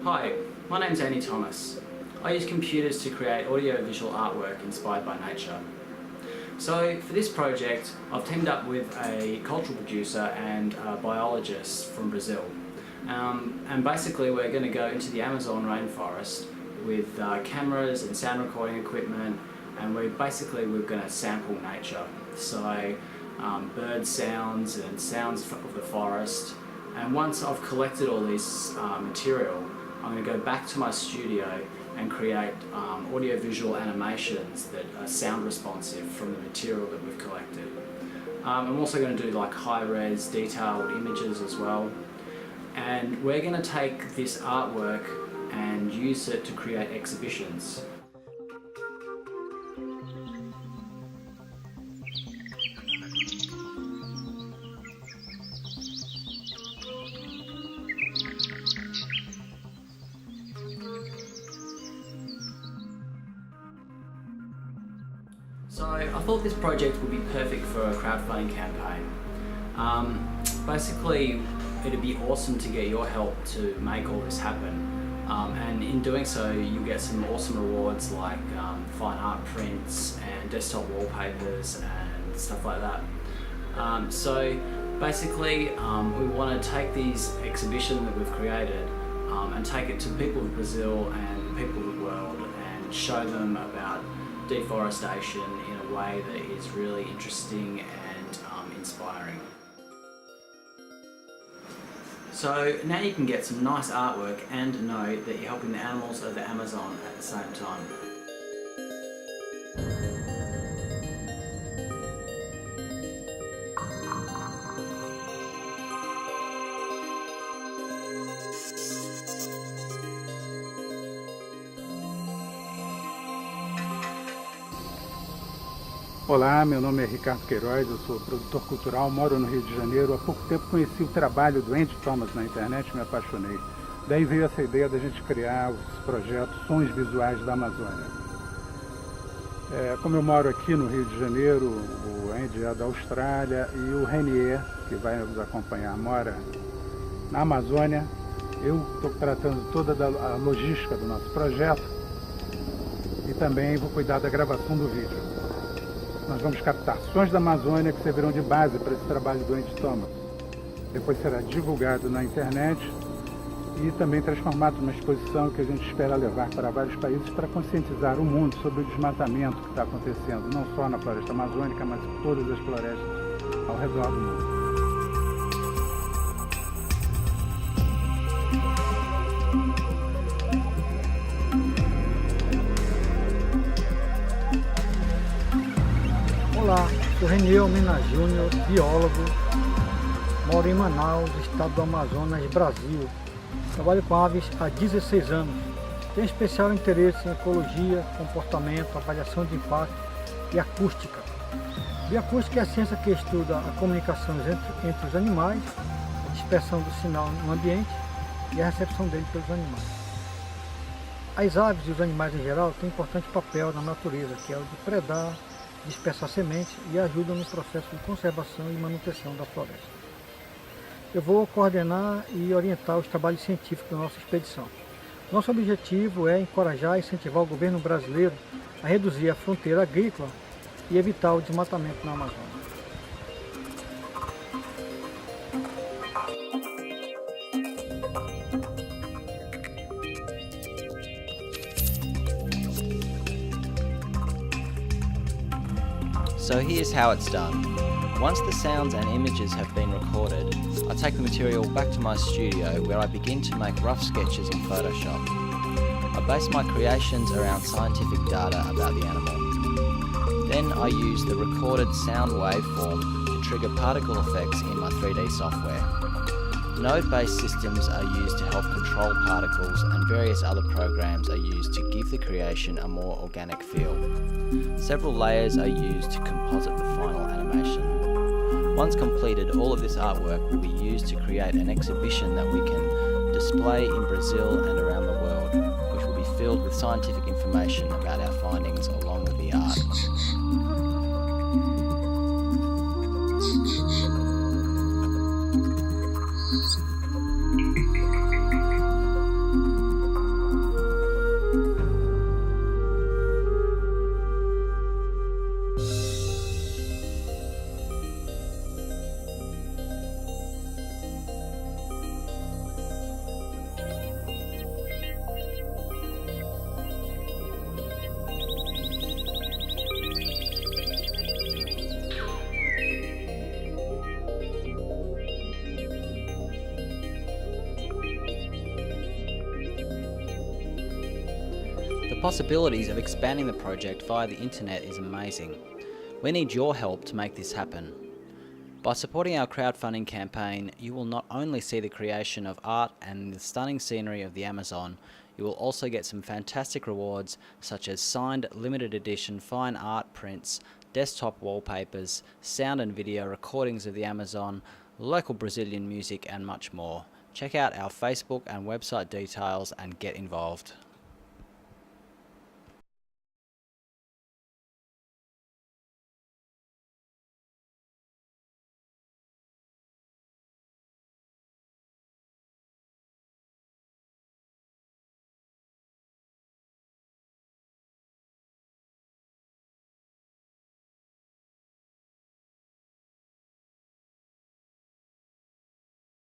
Hi, my name's Andy Thomas. I use computers to create audio-visual artwork inspired by nature. So for this project, I've teamed up with a cultural producer and a biologist from Brazil. And basically we're going to go into the Amazon rainforest with cameras and sound recording equipment, and we're going to sample nature. So bird sounds and sounds of the forest. And once I've collected all this material, I'm going to go back to my studio and create audio-visual animations that are sound responsive from the material that we've collected. I'm also going to do like high-res detailed images as well. And we're going to take this artwork and use it to create exhibitions. So I thought this project would be perfect for a crowdfunding campaign. Basically, it'd be awesome to get your help to make all this happen. And in doing so, you get some awesome rewards like fine art prints and desktop wallpapers and stuff like that. So basically, we want to take these exhibitions that we've created and take it to people of Brazil and people of the world and show them about deforestation in a way that is really interesting and inspiring. So now you can get some nice artwork and know that you're helping the animals of the Amazon at the same time. Olá, meu nome é Ricardo Queiroz, eu sou produtor cultural, moro no Rio de Janeiro. Há pouco tempo conheci o trabalho do Andy Thomas na internet e me apaixonei. Daí veio essa ideia da gente criar esse projeto Sons Visuais da Amazônia. Como eu moro aqui no Rio de Janeiro, o Andy é da Austrália e o Renier, que vai nos acompanhar, mora na Amazônia. Eu estou tratando toda a logística do nosso projeto e também vou cuidar da gravação do vídeo. Nós vamos captar sons da Amazônia que servirão de base para esse trabalho do Andy Thomas. Depois será divulgado na internet e também transformado numa exposição que a gente espera levar para vários países para conscientizar o mundo sobre o desmatamento que está acontecendo, não só na floresta amazônica, mas em todas as florestas ao redor do mundo. Olá, sou Renier Almeida Júnior, biólogo, moro em Manaus, estado do Amazonas, Brasil. Trabalho com aves há 16 anos. Tenho especial interesse em ecologia, comportamento, avaliação de impacto e acústica. Bioacústica é a ciência que estuda a comunicação entre os animais, a dispersão do sinal no ambiente e a recepção dele pelos animais. As aves e os animais em geral têm importante papel na natureza, que é o de predar, dispersar sementes e ajudam no processo de conservação e manutenção da floresta. Eu vou coordenar e orientar os trabalhos científicos da nossa expedição. Nosso objetivo é encorajar e incentivar o governo brasileiro a reduzir a fronteira agrícola e evitar o desmatamento na Amazônia. So here's how it's done. Once the sounds and images have been recorded, I take the material back to my studio where I begin to make rough sketches in Photoshop. I base my creations around scientific data about the animal. Then I use the recorded sound waveform to trigger particle effects in my 3D software. Node-based systems are used to help control particles, and various other programs are used to give the creation a more organic feel. Several layers are used to composite the final animation. Once completed, all of this artwork will be used to create an exhibition that we can display in Brazil and around the world, which will be filled with scientific information about our findings along with the art. The possibilities of expanding the project via the internet is amazing. We need your help to make this happen. By supporting our crowdfunding campaign, you will not only see the creation of art and the stunning scenery of the Amazon, you will also get some fantastic rewards such as signed limited edition fine art prints, desktop wallpapers, sound and video recordings of the Amazon, local Brazilian music and much more. Check out our Facebook and website details and get involved.